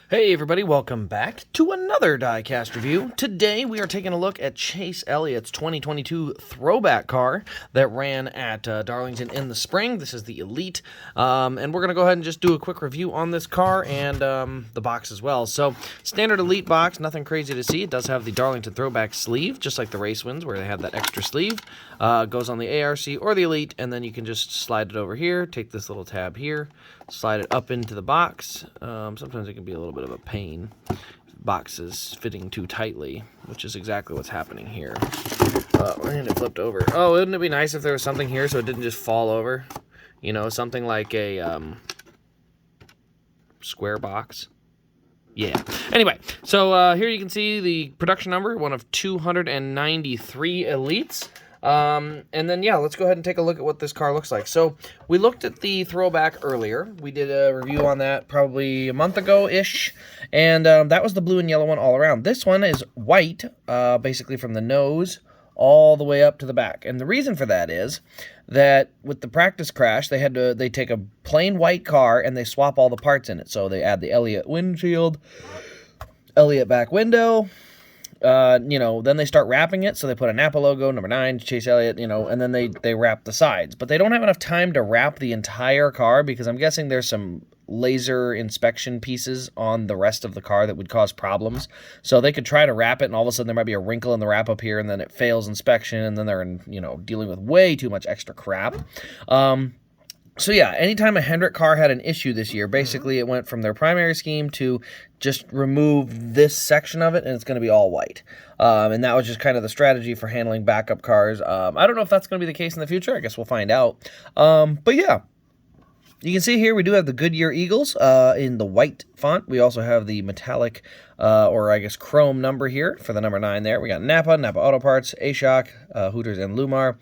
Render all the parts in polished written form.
Hey everybody, welcome back to another Diecast review. Today we are taking a look at Chase Elliott's 2022 Throwback car that ran at Darlington in the spring. This is the Elite, and we're going to go ahead and just do a quick review on this car and the box as well. So, standard Elite box, nothing crazy to see. It does have the Darlington Throwback sleeve, just like the race wins where they have that extra sleeve. Goes on the ARC or the Elite, and then you can just slide it over here, take this little tab here, slide it up into the box. Sometimes it can be a little bit of a pain. Box is fitting too tightly, which is exactly what's happening here. And it flipped over. Oh, wouldn't it be nice if there was something here so it didn't just fall over? You know, something like a square box. Yeah. Anyway, so here you can see the production number, one of 293 Elites. And then, yeah, let's go ahead and take a look at what this car looks like. So, we looked at the Throwback earlier. We did a review on that probably a month ago-ish, and that was the blue and yellow one all around. This one is white, basically from the nose all the way up to the back. And the reason for that is that with the practice crash, they take a plain white car and they swap all the parts in it. So, they add the Elliott windshield, Elliott back window, then they start wrapping it, so they put a Napa logo, number 9, Chase Elliott, and then they wrap the sides. But they don't have enough time to wrap the entire car because I'm guessing there's some laser inspection pieces on the rest of the car that would cause problems. So they could try to wrap it, and all of a sudden there might be a wrinkle in the wrap up here, and then it fails inspection, and then they're dealing with way too much extra crap. So yeah, anytime a Hendrick car had an issue this year, basically it went from their primary scheme to just remove this section of it, and it's going to be all white. And that was just kind of the strategy for handling backup cars. I don't know if that's going to be the case in the future. I guess we'll find out. But yeah, you can see here we do have the Goodyear Eagles in the white font. We also have the metallic, or I guess chrome number here for the number 9 there. We got Napa, Napa Auto Parts, A-Shock, Hooters and Lumar,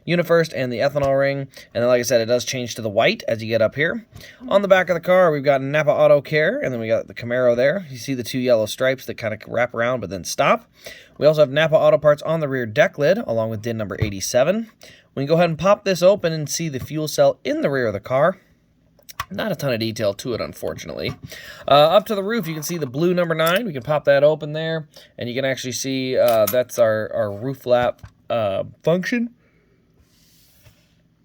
Unifirst, and the ethanol ring. And then, like I said, it does change to the white as you get up here. On the back of the car, we've got Napa Auto Care, and then we got the Camaro there. You see the 2 yellow stripes that kind of wrap around but then stop. We also have Napa Auto Parts on the rear deck lid, along with DIN number 87. We can go ahead and pop this open and see the fuel cell in the rear of the car. Not a ton of detail to it, unfortunately. Up to the roof, you can see the blue number 9. We can pop that open there, and you can actually see that's our roof flap function.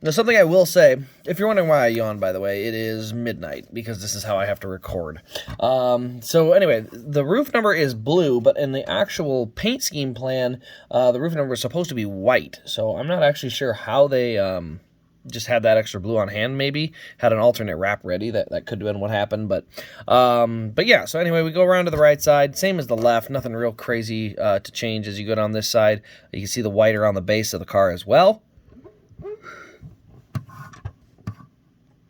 Now, something I will say, if you're wondering why I yawn, by the way, it is midnight, because this is how I have to record. So anyway, the roof number is blue, but in the actual paint scheme plan, the roof number is supposed to be white. So I'm not actually sure how they just had that extra blue on hand, maybe. Had an alternate wrap ready. That could have been what happened. But yeah, so anyway, we go around to the right side. Same as the left. Nothing real crazy to change as you go down this side. You can see the white around the base of the car as well.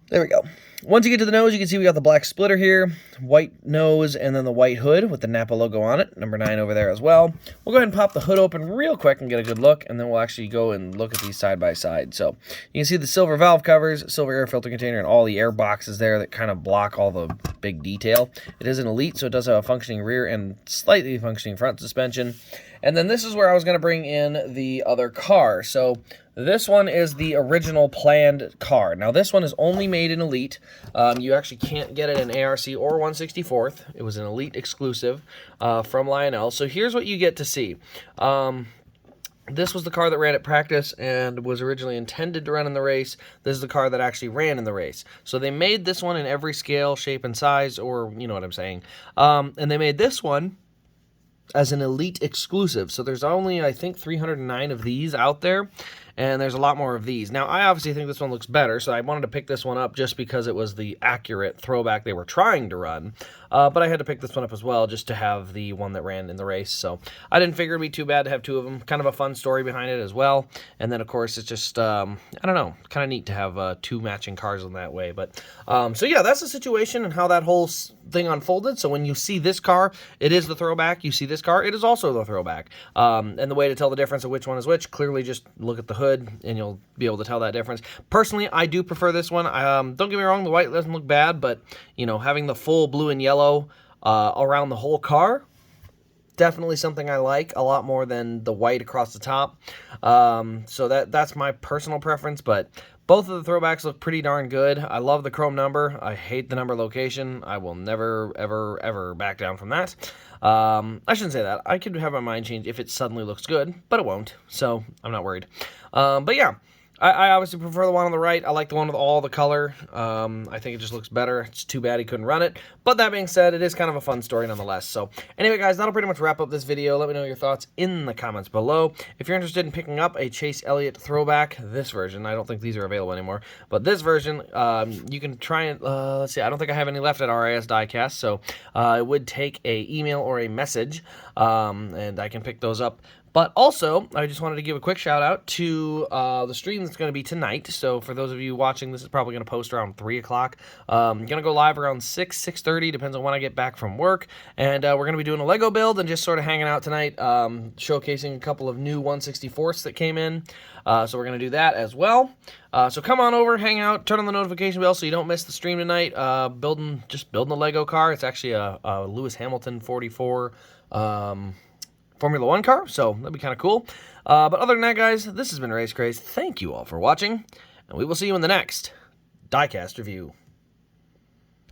There we go. Once you get to the nose, you can see we got the black splitter here, white nose, and then the white hood with the Napa logo on it, number 9 over there as well. We'll go ahead and pop the hood open real quick and get a good look, and then we'll actually go and look at these side by side. So you can see the silver valve covers, silver air filter container, and all the air boxes there that kind of block all the big detail. It is an Elite, so it does have a functioning rear and slightly functioning front suspension. And then this is where I was going to bring in the other car. So this one is the original planned car. Now this one is only made in Elite. You actually can't get it in ARC or 164th. It was an Elite exclusive from Lionel. So here's what you get to see. This was the car that ran at practice and was originally intended to run in the race. This is the car that actually ran in the race. So they made this one in every scale, shape, and size, or you know what I'm saying. And they made this one as an Elite exclusive. So there's only, I think, 309 of these out there, and there's a lot more of these. Now, I obviously think this one looks better, so I wanted to pick this one up just because it was the accurate Throwback they were trying to run. But I had to pick this one up as well just to have the one that ran in the race. So I didn't figure it'd be too bad to have 2 of them. Kind of a fun story behind it as well. And then, of course, it's just, I don't know, kind of neat to have 2 matching cars in that way. But so, yeah, that's the situation and how that whole thing unfolded. So when you see this car, it is the Throwback. You see this car, it is also the Throwback. And the way to tell the difference of which one is which, clearly just look at the hood and you'll be able to tell that difference. Personally, I do prefer this one. Don't get me wrong, the white doesn't look bad, but, having the full blue and yellow around the whole car, definitely something I like a lot more than the white across the top. So that's my personal preference, but Both of the throwbacks look pretty darn good. I love the chrome number. I hate the number location. I will never, ever, ever back down from that. I shouldn't say that. I could have my mind changed if it suddenly looks good, but it won't, so I'm not worried. But yeah, I obviously prefer the one on the right. I like the one with all the color. I think it just looks better. It's too bad he couldn't run it. But that being said, it is kind of a fun story nonetheless. So anyway, guys, that'll pretty much wrap up this video. Let me know your thoughts in the comments below. If you're interested in picking up a Chase Elliott Throwback, this version, I don't think these are available anymore, but this version, you can try and, let's see, I don't think I have any left at RIS Diecast, so it would take a email or a message, and I can pick those up. But also, I just wanted to give a quick shout out to the stream that's going to be tonight. So for those of you watching, this is probably going to post around 3 o'clock. Going to go live around 6:30, depends on when I get back from work. And we're going to be doing a Lego build and just sort of hanging out tonight, showcasing a couple of new 1/64ths that came in. So we're going to do that as well. So come on over, hang out, turn on the notification bell so you don't miss the stream tonight. Just building a Lego car. It's actually a Lewis Hamilton 44 Formula 1 car, so that'd be kind of cool. But other than that, guys, this has been Race Craze. Thank you all for watching, and we will see you in the next Diecast review.